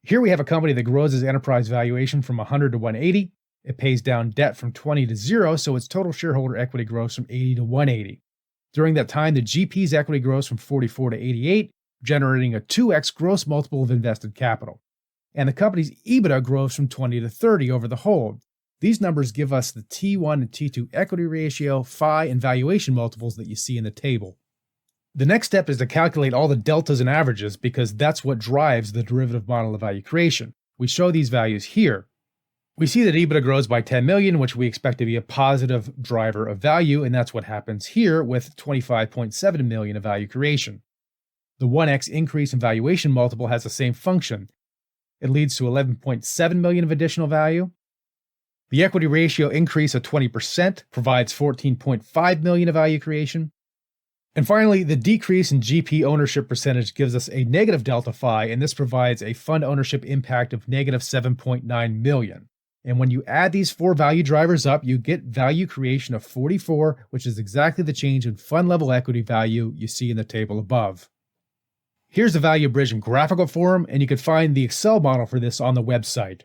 Here we have a company that grows its enterprise valuation from 100 to 180. It pays down debt from 20 to 0, so its total shareholder equity grows from 80 to 180. During that time, the GP's equity grows from 44 to 88, generating a 2x gross multiple of invested capital. And the company's EBITDA grows from 20 to 30 over the hold. These numbers give us the T1 and T2 equity ratio, phi, and valuation multiples that you see in the table. The next step is to calculate all the deltas and averages because that's what drives the derivative model of value creation. We show these values here. We see that EBITDA grows by 10 million, which we expect to be a positive driver of value, and that's what happens here with 25.7 million of value creation. The 1x increase in valuation multiple has the same function. It leads to 11.7 million of additional value. The equity ratio increase of 20% provides 14.5 million of value creation. And finally, the decrease in GP ownership percentage gives us a negative delta phi, and this provides a fund ownership impact of negative 7.9 million. And when you add these four value drivers up, you get value creation of 44, which is exactly the change in fund level equity value you see in the table above. Here's the value bridge in graphical form, and you can find the Excel model for this on the website.